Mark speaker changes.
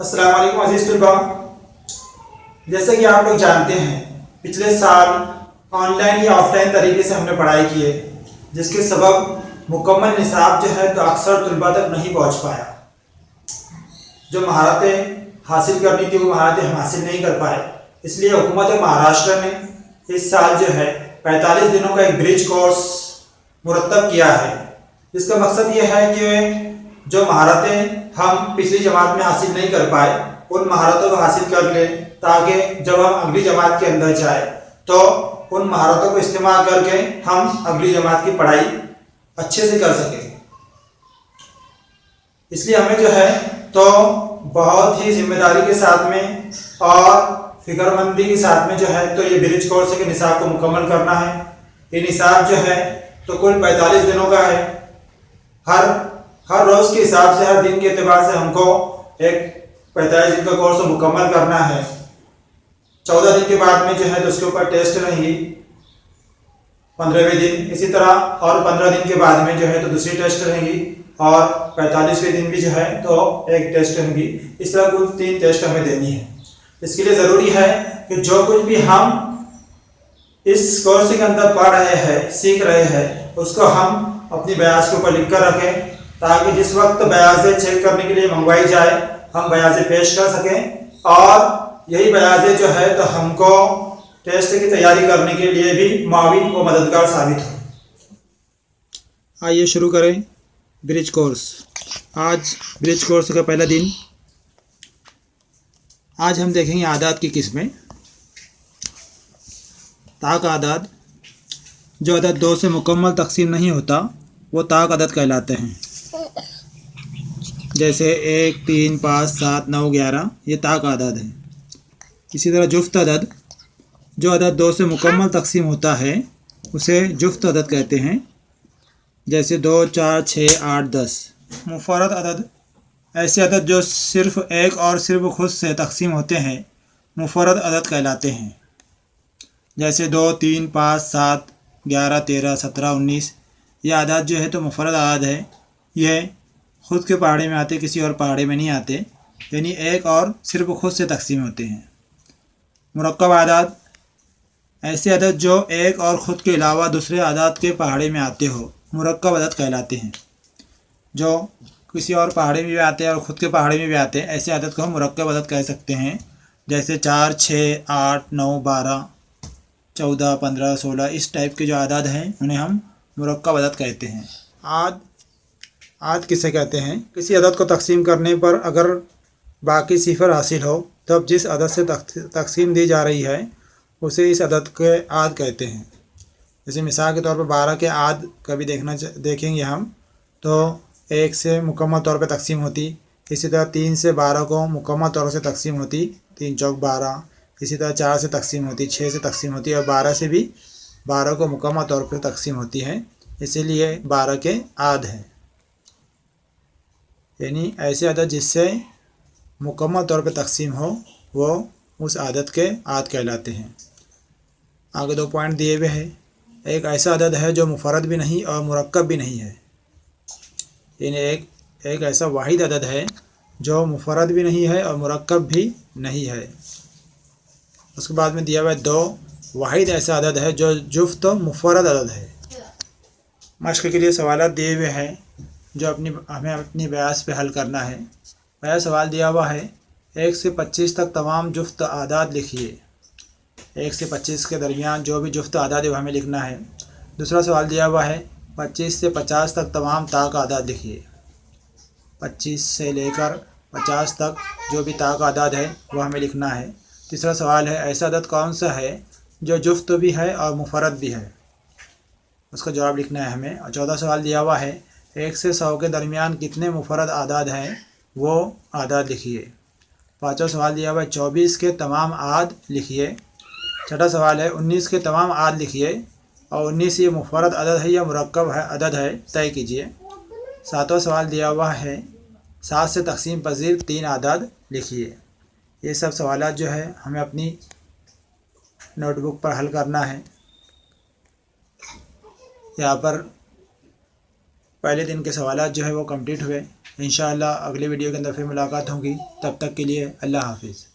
Speaker 1: अस्सलाम वालेकुम अजीज तलबा। जैसे कि आप लोग जानते हैं पिछले साल ऑनलाइन या ऑफलाइन तरीके से हमने पढ़ाई की है, जिसके सबब मुकम्मल निसाब जो है तो अक्सर तलबा तक नहीं पहुंच पाया। जो महारतें हासिल करनी थी वो महारतें हम हासिल नहीं कर पाए। इसलिए हुकूमत महाराष्ट्र ने इस साल जो है 45 दिनों का एक ब्रिज कोर्स मुरतब किया है। इसका मकसद ये है कि जो महारतें हम पिछली जमात में हासिल नहीं कर पाए उन महारतों को हासिल कर लें, ताकि जब हम अगली जमात के अंदर जाए तो उन महारतों को इस्तेमाल करके हम अगली जमात की पढ़ाई अच्छे से कर सकें। इसलिए हमें जो है तो बहुत ही जिम्मेदारी के साथ में और फिक्रमंदी के साथ में जो है तो ये ब्रिज कोर्स के निसाब को मुकम्मल करना है। ये निसाब जो है तो कुल 45 दिनों का है। हर रोज़ के हिसाब से, हर दिन के एतबार से हमको एक 45 दिन का कोर्स मुकम्मल करना है। 14 दिन के बाद में जो है तो उसके ऊपर टेस्ट रहेंगी 15वें दिन, इसी तरह और 15 दिन के बाद में जो है तो दूसरी टेस्ट रहेंगी और 45वें दिन भी जो है तो एक टेस्ट रहेंगी। इस तरह कुल 3 टेस्ट हमें देनी है। इसके लिए ज़रूरी है कि जो कुछ भी हम इस कोर्स के अंदर पढ़ रहे हैं, सीख रहे हैं, उसको हम अपनी बयास के ऊपर लिख कर रखें, ताकि जिस वक्त बयासें चेक करने के लिए मंगवाई जाए हम बयासें पेश कर सकें और यही बयासें जो है तो हमको टेस्ट की तैयारी करने के लिए भी माविन व मददगार साबित हो। आइए शुरू करें ब्रिज कोर्स। आज ब्रिज कोर्स का पहला दिन। आज हम देखेंगे आदात की किस्में। ताक आदात, जो अदद 2 से मुकम्मल तकसीम नहीं होता वो ताक अदद कहलाते हैं। जैसे 1, 3, 5, 7, 9, 11 ये ताक आदाद है। इसी तरह जुफ्त अदद, जो अदद 2 से मुकम्मल तकसीम होता है उसे जुफ्त अदद कहते हैं। जैसे 2, 4, 6, 8, 10। मुफरद अदद, ऐसे अदद जो सिर्फ़ एक और सिर्फ खुद से तकसीम होते हैं मुफरद अदद कहलाते हैं। जैसे 2, 3, 5, 7, 11, 13, 17, 19 ये आदात जो है तो मुफरद आदात है। ये ख़ुद के पहाड़े में आते, किसी और पहाड़े में नहीं आते, यानी एक और सिर्फ खुद से तकसीम होते हैं। मुरक्कब आदात, ऐसे अदद जो एक और ख़ुद के अलावा दूसरे आदात के पहाड़े में आते हो मुरक्कब अदद कहलाते हैं। जो किसी और पहाड़े में भी आते हैं और ख़ुद के पहाड़े में भी आते हैं, ऐसे अदद को हम मुरक्कब अदद कह सकते हैं। जैसे 4, 6, 8, 9, 12, 14, 15, 16 इस टाइप के जो आदाद हैं उन्हें हम मुरक्कब अदद कहते हैं। आद किसे कहते हैं? किसी अदद को तकसीम करने पर अगर बाकी सिफर हासिल हो तब जिस अदद से तकसीम दी जा रही है उसे इस अदद के आद कहते हैं। जैसे मिसाल के तौर पर 12 के आद कभी देखेंगे हम तो 1 से मुकम्मल तौर पर तकसीम होती। इसी तरह 3 से 12 को मुकम्मल तौर से तकसीम होती, 3 चौक 12। इसी तरह 4 से तकसीम होती, 6 से तकसीम होती और 12 से भी 12 को मुकम्मल तौर पर तकसीम होती है। इसीलिए 12 के आद हैं, यानी ऐसे अदद जिससे मुकम्मल तौर पर तकसीम हो वो उस आदत के आद कहलाते हैं। आगे 2 पॉइंट दिए हुए हैं। एक ऐसा अदद है जो मुफरद भी नहीं और मुरक्कब भी नहीं है, यानी एक ऐसा वाहिद अदद है जो मुफरद भी नहीं है और मुरक्कब भी नहीं है। उसके बाद में दिया हुआ है 2 वाहिद ऐसा अदद है जो जुफ्त मुफरद अदद है। मश्क के लिए सवाल दिए हुए हैं जो हमें अपनी बयास पे हल करना है। पहला सवाल दिया हुआ है 1 से 25 तक तमाम जुफ्त आदाद लिखिए। 1 से 25 के दरमियान जो भी जुफ्त आदाद है वो हमें लिखना है। दूसरा सवाल दिया हुआ है 25 से 50 तक तमाम ताक आदाद लिखिए। 25 से लेकर 50 तक जो भी ताक आदाद है वो हमें लिखना है। तीसरा सवाल है ऐसा अदद कौन सा है जो जुफ्त भी है और मुफरद भी है, उसका जवाब लिखना है हमें। और चौथा सवाल दिया हुआ है 1 से 100 के दरमियान कितने मुफरद आदाद हैं वो आदाद लिखिए। पाँचवा सवाल दिया हुआ है 24 के तमाम आद लिखिए। छठा सवाल है 19 के तमाम आद लिखिए और 19 ये मुफरद अदद है या मुरक्कब है अदद है तय कीजिए। सातवां सवाल दिया हुआ है 7 से तकसीम पजीर 3 आदाद लिखिए। ये सब सवालात जो है हमें अपनी नोटबुक पर हल करना है। यहाँ पर पहले दिन के सवालात जो है वो कंप्लीट हुए। انشاءاللہ اگلے ویڈیو کے اندر پھر ملاقات ہوگی، تب تک کے لیے اللہ حافظ۔